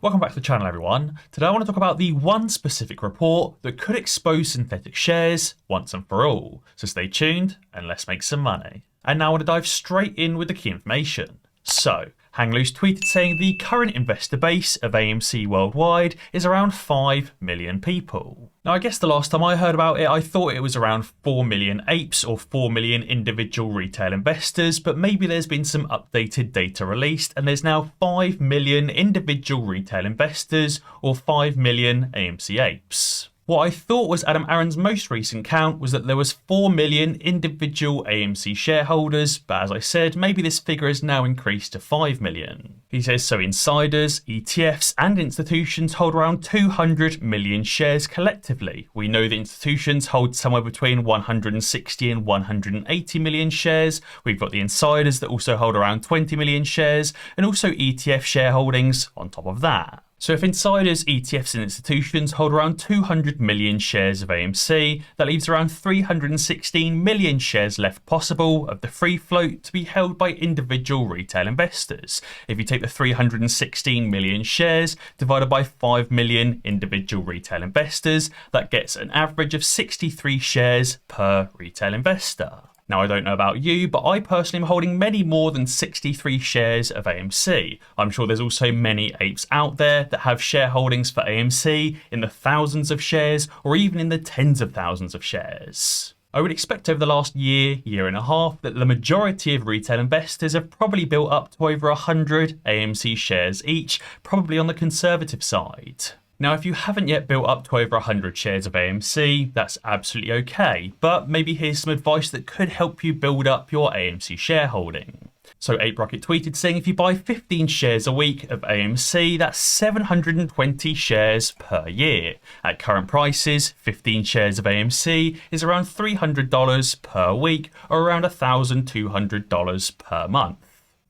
Welcome back to the channel, everyone. Today I want to talk about the one specific report that could expose synthetic shares once and for all. So stay tuned and let's make some money. And now I want to dive straight in with the key information. So, Hang Loose tweeted saying the current investor base of AMC worldwide is around 5 million people. Now, I guess the last time I heard about it, I thought it was around 4 million apes or 4 million individual retail investors, but maybe there's been some updated data released and there's now 5 million individual retail investors or 5 million AMC apes. What I thought was Adam Aron's most recent count was that there was 4 million individual AMC shareholders, but as I said, maybe this figure has now increased to 5 million. He says so insiders, ETFs and institutions hold around 200 million shares collectively. We know that institutions hold somewhere between 160 and 180 million shares. We've got the insiders that also hold around 20 million shares and also ETF shareholdings on top of that. So if insiders, ETFs and institutions hold around 200 million shares of AMC, that leaves around 316 million shares left possible of the free float to be held by individual retail investors. If you take the 316 million shares divided by 5 million individual retail investors, that gets an average of 63 shares per retail investor. Now, I don't know about you, but I personally am holding many more than 63 shares of AMC. I'm sure there's also many apes out there that have shareholdings for AMC in the thousands of shares or even in the tens of thousands of shares. I would expect over the last year and a half, that the majority of retail investors have probably built up to over 100 AMC shares each, probably on the conservative side. Now, if you haven't yet built up to over 100 shares of AMC, that's absolutely okay, but maybe here's some advice that could help you build up your AMC shareholding. So Ape Rocket tweeted saying if you buy 15 shares a week of AMC, that's 720 shares per year. At current prices, 15 shares of AMC is around $300 per week or around $1,200 per month.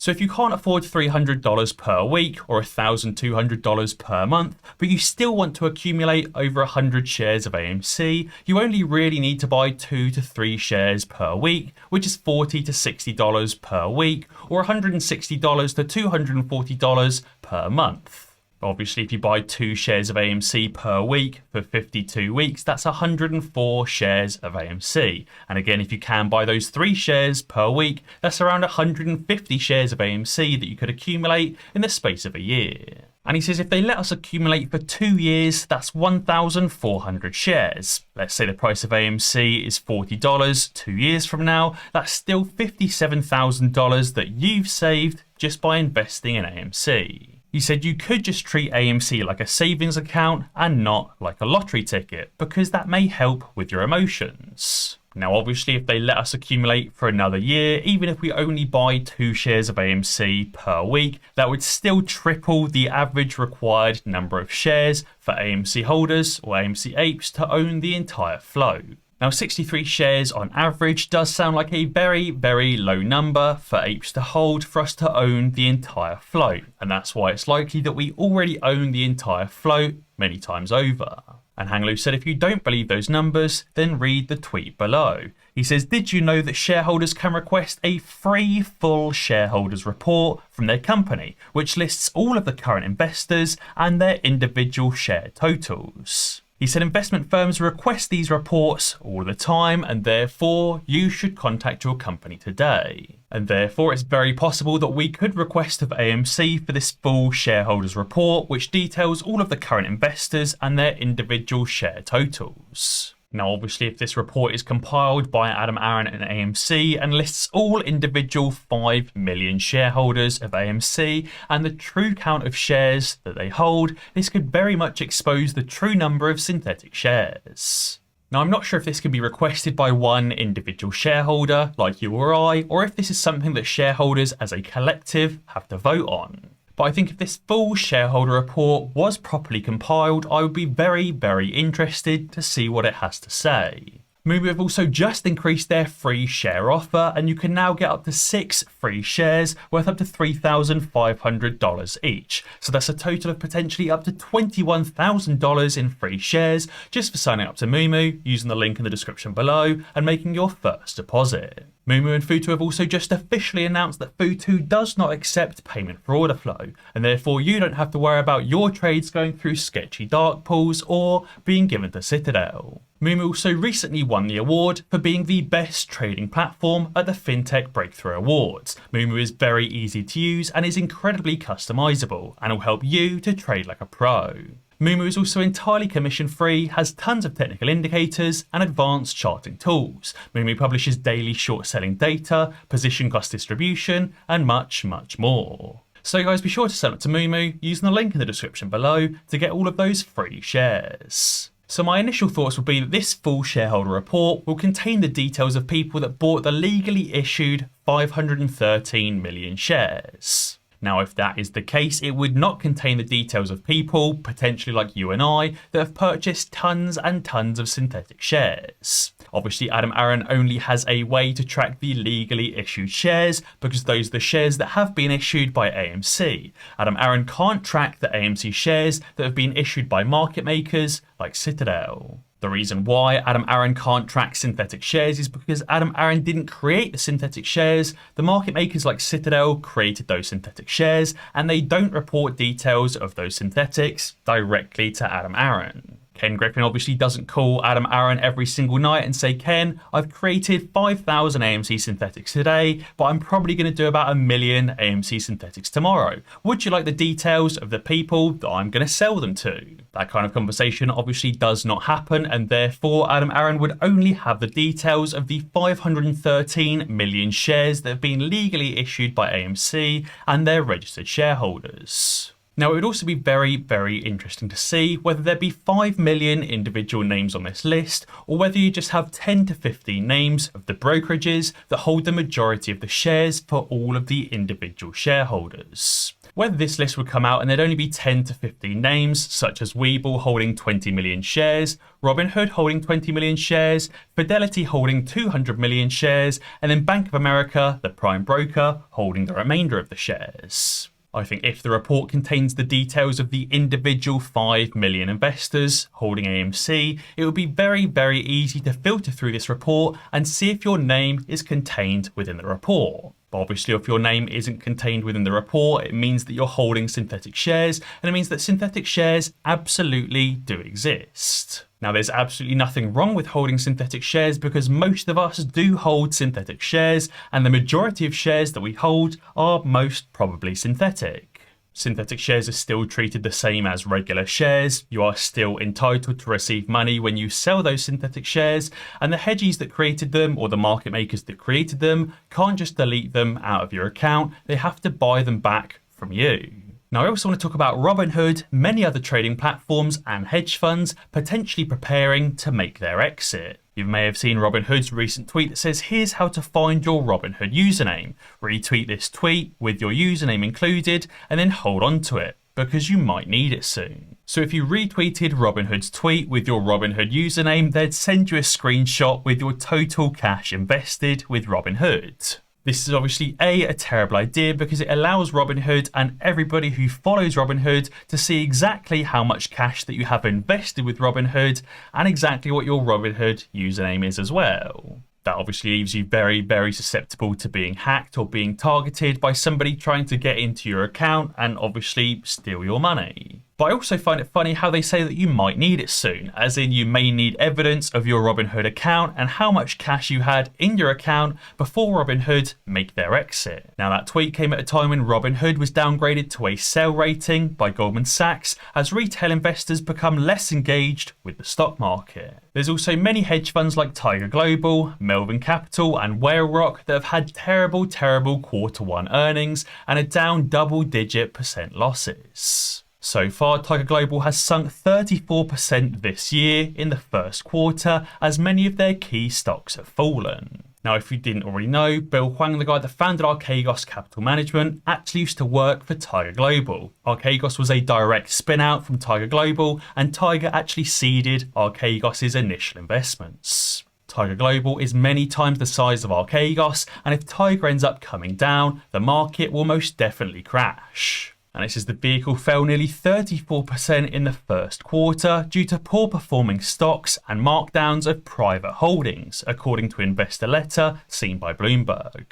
So if you can't afford $300 per week or $1,200 per month, but you still want to accumulate over 100 shares of AMC, you only really need to buy 2 to 3 shares per week, which is $40 to $60 per week or $160 to $240 per month. Obviously, if you buy 2 shares of AMC per week for 52 weeks, that's 104 shares of AMC. And again, if you can buy those 3 shares per week, that's around 150 shares of AMC that you could accumulate in the space of a year. And he says if they let us accumulate for 2 years, that's 1,400 shares. Let's say the price of AMC is $40 2 years from now, that's still $57,000 that you've saved just by investing in AMC. He said you could just treat AMC like a savings account and not like a lottery ticket, because that may help with your emotions. Now, obviously, if they let us accumulate for another year, even if we only buy 2 shares of AMC per week, that would still triple the average required number of shares for AMC holders or AMC apes to own the entire float. Now, 63 shares on average does sound like a very, very low number for apes to hold for us to own the entire float. And that's why it's likely that we already own the entire float many times over. And Hang Loose said if you don't believe those numbers, then read the tweet below. He says, did you know that shareholders can request a free full shareholders report from their company, which lists all of the current investors and their individual share totals? He said investment firms request these reports all the time and therefore you should contact your company today. And therefore it's very possible that we could request of AMC for this full shareholders report which details all of the current investors and their individual share totals. Now, obviously, if this report is compiled by Adam Aron and AMC and lists all individual 5 million shareholders of AMC and the true count of shares that they hold, this could very much expose the true number of synthetic shares. Now, I'm not sure if this can be requested by one individual shareholder, like you or I, or if this is something that shareholders as a collective have to vote on. But I think if this full shareholder report was properly compiled, I would be very, very interested to see what it has to say. Moomoo have also just increased their free share offer, and you can now get up to 6 free shares worth up to $3,500 each. So that's a total of potentially up to $21,000 in free shares just for signing up to Moomoo using the link in the description below and making your first deposit. Moomoo and Futu have also just officially announced that Futu does not accept payment for order flow, and therefore you don't have to worry about your trades going through sketchy dark pools or being given to Citadel. Moomoo also recently won the award for being the best trading platform at the FinTech Breakthrough Awards. Moomoo is very easy to use and is incredibly customizable and will help you to trade like a pro. Moomoo is also entirely commission free, has tons of technical indicators and advanced charting tools. Moomoo publishes daily short selling data, position cost distribution and much more. So guys, be sure to sign up to Moomoo using the link in the description below to get all of those free shares. So my initial thoughts would be that this full shareholder report will contain the details of people that bought the legally issued 513 million shares. Now, if that is the case, it would not contain the details of people, potentially like you and I, that have purchased tons and tons of synthetic shares. Obviously, Adam Aron only has a way to track the legally issued shares because those are the shares that have been issued by AMC. Adam Aron can't track the AMC shares that have been issued by market makers like Citadel. The reason why Adam Aron can't track synthetic shares is because Adam Aron didn't create the synthetic shares. The market makers like Citadel created those synthetic shares, and they don't report details of those synthetics directly to Adam Aron. Ken Griffin obviously doesn't call Adam Aron every single night and say, Ken, I've created 5,000 AMC synthetics today, but I'm probably going to do about 1 million AMC synthetics tomorrow. Would you like the details of the people that I'm going to sell them to? That kind of conversation obviously does not happen, and therefore Adam Aron would only have the details of the 513 million shares that have been legally issued by AMC and their registered shareholders. Now, it would also be very interesting to see whether there be 5 million individual names on this list, or whether you just have 10 to 15 names of the brokerages that hold the majority of the shares for all of the individual shareholders. Whether this list would come out and there'd only be 10 to 15 names, such as Webull holding 20 million shares, Robinhood holding 20 million shares, Fidelity holding 200 million shares, and then Bank of America, the prime broker, holding the remainder of the shares. I think if the report contains the details of the individual 5 million investors holding AMC, it would be very easy to filter through this report and see if your name is contained within the report. But obviously, if your name isn't contained within the report, it means that you're holding synthetic shares, and it means that synthetic shares absolutely do exist. Now, there's absolutely nothing wrong with holding synthetic shares because most of us do hold synthetic shares, and the majority of shares that we hold are most probably synthetic. Synthetic shares are still treated the same as regular shares. You are still entitled to receive money when you sell those synthetic shares, and the hedgies that created them, or the market makers that created them, can't just delete them out of your account. They have to buy them back from you. Now, I also want to talk about Robinhood, many other trading platforms and hedge funds potentially preparing to make their exit. You may have seen Robinhood's recent tweet that says, here's how to find your Robinhood username. Retweet this tweet with your username included and then hold on to it because you might need it soon. So if you retweeted Robinhood's tweet with your Robinhood username, they'd send you a screenshot with your total cash invested with Robinhood. This is obviously a terrible idea because it allows Robinhood and everybody who follows Robinhood to see exactly how much cash that you have invested with Robinhood and exactly what your Robinhood username is as well. That obviously leaves you very susceptible to being hacked or being targeted by somebody trying to get into your account and obviously steal your money. But I also find it funny how they say that you might need it soon, as in you may need evidence of your Robinhood account and how much cash you had in your account before Robinhood make their exit. Now, that tweet came at a time when Robinhood was downgraded to a sell rating by Goldman Sachs as retail investors become less engaged with the stock market. There's also many hedge funds like Tiger Global, Melvin Capital and Whale Rock that have had terrible Q1 earnings and are down double-digit % losses. So far, Tiger Global has sunk 34% this year in the first quarter as many of their key stocks have fallen. Now, if you didn't already know, Bill Hwang, the guy that founded Archegos Capital Management, actually used to work for Tiger Global. Archegos was a direct spin-out from Tiger Global, and Tiger actually seeded Archegos' initial investments. Tiger Global is many times the size of Archegos, and if Tiger ends up coming down, the market will most definitely crash. And this is the vehicle fell nearly 34% in the first quarter due to poor performing stocks and markdowns of private holdings, according to investor letter seen by Bloomberg.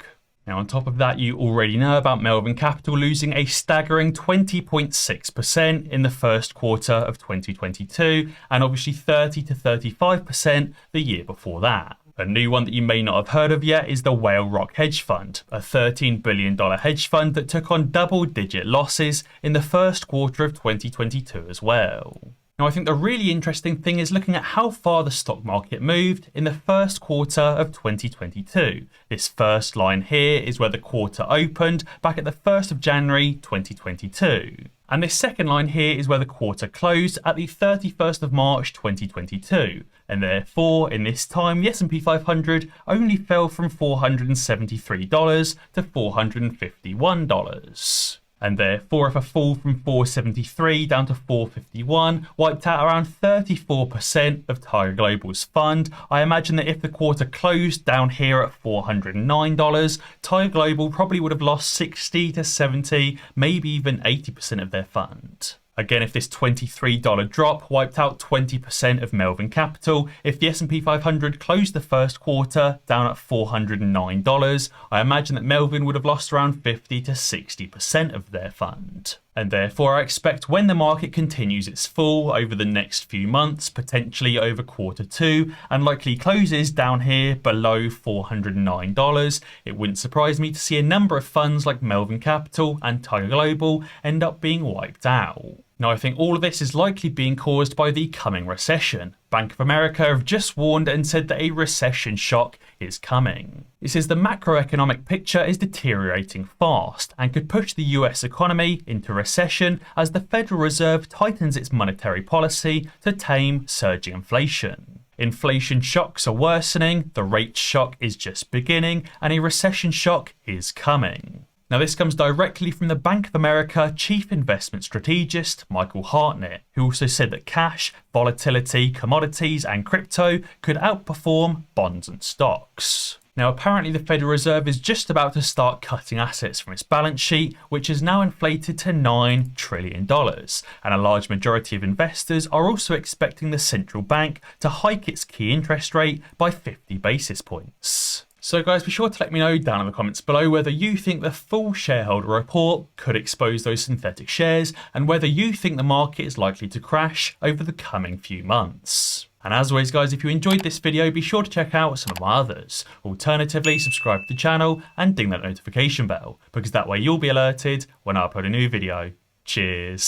Now, on top of that, you already know about Melvin Capital losing a staggering 20.6% in the first quarter of 2022, and obviously 30 to 35% the year before that. A new one that you may not have heard of yet is the Whale Rock Hedge Fund, a $13 billion hedge fund that took on double-digit losses in the first quarter of 2022 as well. Now, I think the really interesting thing is looking at how far the stock market moved in the first quarter of 2022. This first line here is where the quarter opened back at the 1st of January 2022. And this second line here is where the quarter closed at the 31st of March 2022. And therefore, in this time, the S&P 500 only fell from $473 to $451. And therefore, if a fall from 473 down to 451 wiped out around 34% of Tiger Global's fund, I imagine that if the quarter closed down here at $409, Tiger Global probably would have lost 60 to 70, maybe even 80% of their fund. Again, if this $23 drop wiped out 20% of Melvin Capital, if the S&P 500 closed the first quarter down at $409, I imagine that Melvin would have lost around 50 to 60% of their fund. And therefore, I expect when the market continues its fall over the next few months, potentially over quarter two, and likely closes down here below $409, it wouldn't surprise me to see a number of funds like Melvin Capital and Tiger Global end up being wiped out. Now, I think all of this is likely being caused by the coming recession. Bank of America have just warned and said that a recession shock is coming. It says the macroeconomic picture is deteriorating fast and could push the US economy into recession as the Federal Reserve tightens its monetary policy to tame surging inflation. Inflation shocks are worsening, the rate shock is just beginning, and a recession shock is coming. Now, this comes directly from the Bank of America chief investment strategist, Michael Hartnett, who also said that cash, volatility, commodities, and crypto could outperform bonds and stocks. Now, apparently the Federal Reserve is just about to start cutting assets from its balance sheet, which is now inflated to $9 trillion. And a large majority of investors are also expecting the central bank to hike its key interest rate by 50 basis points. So guys, be sure to let me know down in the comments below whether you think the full shareholder report could expose those synthetic shares and whether you think the market is likely to crash over the coming few months. And as always guys, if you enjoyed this video, be sure to check out some of my others. Alternatively, subscribe to the channel and ding that notification bell, because that way you'll be alerted when I upload a new video. Cheers.